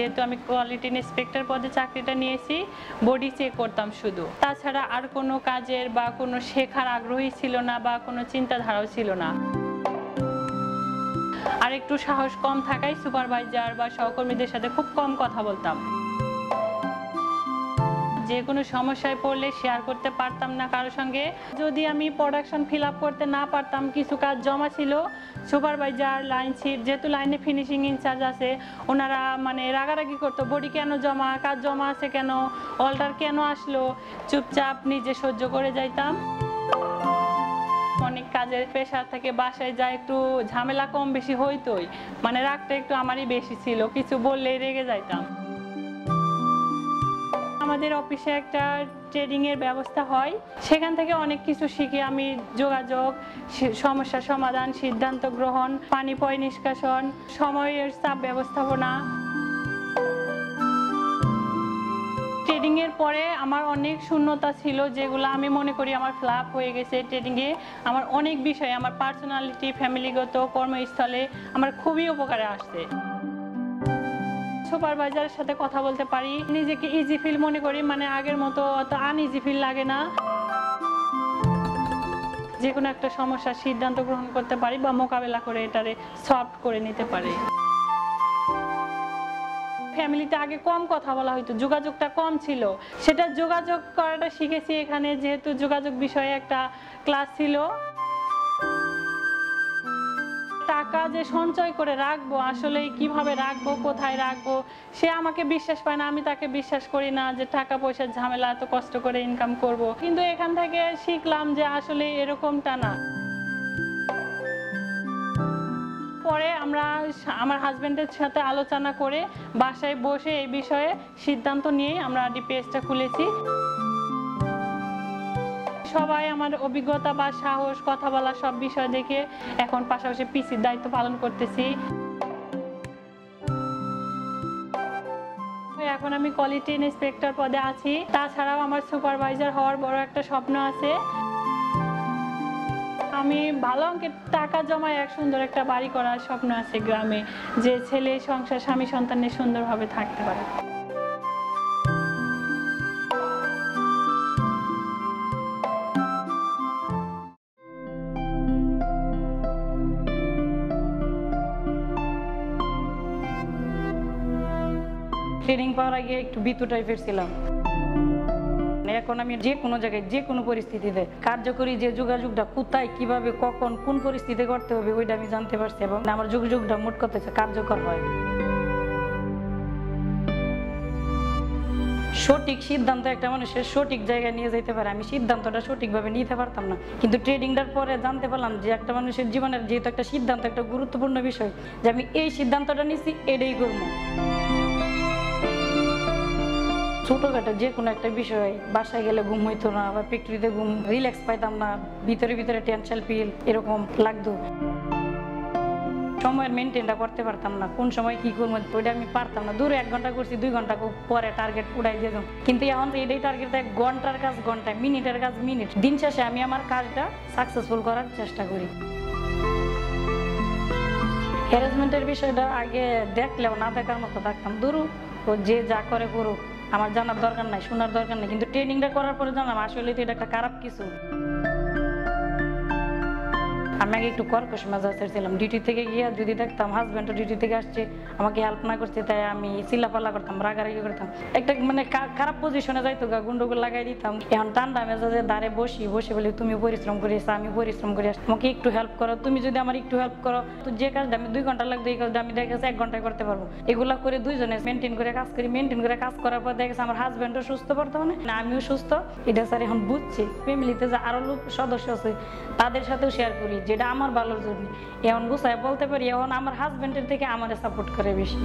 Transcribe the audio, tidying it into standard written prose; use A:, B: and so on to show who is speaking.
A: যেহেতু আমি quality inspector পদে চাকরিটা নিয়েছি, বডি চেক করতাম শুধু। তাছাড়া আর কোনো কাজের বা কোনো শেখার আগ্রহী ছিল না বা কোনো চিন্তাধারাও ছিল না। আর একটু সাহস কম থাকায় সুপারভাইজার বা সহকর্মীদের সাথে খুব কম কথা বলতাম। যে কোনো সমস্যায় পড়লে শেয়ার করতে পারতাম না কারোর সঙ্গে। যদি আমি প্রোডাকশন ফিল আপ করতে না পারতাম, কিছু কাজ জমা ছিল, সুপারভাইজার লাইন শিপ যেহেতু লাইনে ফিনিশিং ইনচার্জ আছে, ওনারা মানে রাগারাগি করতো, বডি কেন জমা, কাজ জমা আছে কেন, অল্টার কেন আসলো। চুপচাপ নিজে সহ্য করে যাইতাম। অনেক কাজের প্রেশার থেকে বাসায় যায় একটু ঝামেলা কম বেশি হইতোই, মানে রাগটা একটু আমারই বেশি ছিল, কিছু বললেই রেগে যাইতাম। আমাদের অফিসে একটা ট্রেডিং এর ব্যবস্থা হয়, সেখান থেকে অনেক কিছু শিখি আমি। যোগাযোগ, সমস্যা সমাধান, সিদ্ধান্ত গ্রহণ, পানি পয় নিষ্কাশন, সময়ের চাপ ব্যবস্থাপনা। ট্রেডিং এর পরে আমার অনেক শূন্যতা ছিল, যেগুলো আমি মনে করি আমার ফ্লাপ হয়ে গেছে। ট্রেডিং এ আমার অনেক বিষয়, আমার পার্সোনালিটি, ফ্যামিলিগত, কর্মস্থলে আমার খুবই উপকারে আসছে। সুপারভাইজারের সাথে কথা বলতে পারি, নিজেকে ইজি ফিল মনে করি, মানে আগের মতো অত আনইজি ফিল লাগে না। যে কোনো একটা সমস্যার সিদ্ধান্ত গ্রহণ করতে পারি বা মোকাবেলা করে এটারে সলভ করে নিতে পারি। ফ্যামিলিতে আগে কম কথা বলা হতো, যোগাযোগটা কম ছিল, সেটা যোগাযোগ করাটা শিখেছি এখানে, যেহেতু যোগাযোগ বিষয়ে একটা ক্লাস ছিল। টাকা যে সঞ্চয় করে রাখবো, আসলে কিভাবে রাখবো, কোথায় রাখবো, সে আমাকে বিশ্বাস পায় না, আমি তাকে বিশ্বাস করি না যে টাকা পয়সার ঝামেলা এত কষ্ট করে ইনকাম করব। কিন্তু এখান থেকে শিখলাম যে আসলে এরকমটা না। পরে আমরা আমার হাজবেন্ডের সাথে আলোচনা করে বাসায় বসে এই বিষয়ে সিদ্ধান্ত নিয়ে আমরা ডিপিএসটা খুলেছি। সবাই আমার অভিজ্ঞতা বা সাহস, কথা বলা সব বিষয় দেখে এখন পাশাপাশি পিসির দায়িত্ব পালন করতেছি। এখন আমি কোয়ালিটি ইন্সপেক্টর পদে আছি। তাছাড়াও আমার সুপারভাইজার হওয়ার বড় একটা স্বপ্ন আছে। আমি ভালো অঙ্কের টাকা জমায় এক সুন্দর একটা বাড়ি করার স্বপ্ন আছে গ্রামে, যে ছেলে সংসার, স্বামী সন্তানের সুন্দরভাবে থাকতে পারে।
B: ট্রেনিং পাওয়ার আগে একটু ভীতু টাইপের ছিলাম। এখন আমি যে কোনো জায়গায়, যে কোনো পরিস্থিতিতে কার্যকরী যে যোগাযোগটা কোথায়, কিভাবে, কখন, কোন পরিস্থিতি করতে হবে, ওইটা আমি জানতে পারছি এবং আমার যোগাযোগটা মোট কথা কার্যকর হয়। সঠিক সিদ্ধান্ত একটা মানুষের সঠিক জায়গায় নিয়ে যেতে পারে। আমি সিদ্ধান্তটা সঠিকভাবে নিতে পারতাম না, কিন্তু ট্রেডিংটার পরে জানতে পারলাম যে একটা মানুষের জীবনের যেহেতু একটা সিদ্ধান্ত একটা গুরুত্বপূর্ণ বিষয়, যে আমি এই সিদ্ধান্তটা নিচ্ছি, এটাই করবো। ছোটখাটো যে কোনো একটা বিষয়, বাসায় গেলে ঘুম হইতো না বা ফ্যাক্টরিতে ঘুম, রিল্যাক্স পাইতাম না, ভিতরে ভিতরে টেনশন ফিল এরকম লাগতো। সময়ের মেনটেনটা করতে পারতাম না, কোন সময় কি করবো ওইটা আমি পারতাম না। দূরে 1 ঘন্টা করছি, 2 ঘন্টা পরে টার্গেট উড়াই দিয়ে দিতাম। কিন্তু এখন এটাই টার্গেট, 1 ঘন্টার কাজ ঘন্টায়, মিনিটের কাজ মিনিট। দিন শেষে আমি আমার কাজটা সাকসেসফুল করার চেষ্টা করি। হ্যারাসমেন্টের বিষয়টা আগে দেখলেও না দেখার মতো থাকতাম, দূর যে যা করে করুক, আমার জানার দরকার নাই, শোনার দরকার নেই। কিন্তু ট্রেনিংটা করার পরে জানলাম আসলে তো এটা একটা খারাপ কিছু। আমি আগে একটু কর্কশ মেজাজের ছিলাম। ডিউটি থেকে গিয়ে যদি দেখতাম হাজব্যান্ডও ডিউটি থেকে আসছে, আমাকে হেল্প না করছে, তাই আমি চিল্লাপাল্লা করতাম, রাগারাগি করতাম, একটা মানে খারাপ পজিশনে যাইতো, গুন্ডগুলো লাগাই দিতাম। এখন ঠান্ডা মেজাজে দাঁড়ে বসি বলে তুমি পরিশ্রম করিস, আমি পরিশ্রম করি, আমাকে একটু হেল্প করো, তুমি যদি আমার একটু হেল্প করো, তো যে কাজটা আমি 2 ঘন্টা লাগতো এই কাজটা আমি দেখেছি 1 ঘন্টায় করতে পারবো। এগুলা করে দুইজনে মেনটেন করে কাজ করি। মেনটেন করে কাজ করার পর দেখেছি আমার হাজব্যান্ডও সুস্থ, বর্তমানে আমিও সুস্থ। এটা স্যার এখন বুঝছি। ফ্যামিলিতে যে আরো লোক সদস্য আছে তাদের সাথেও শেয়ার করি, যেটা আমার ভালোর জন্য। এখন গুছায় বলতে পারি, এখন আমার হাজব্যান্ডের থেকে আমার সাপোর্ট করে বেশি।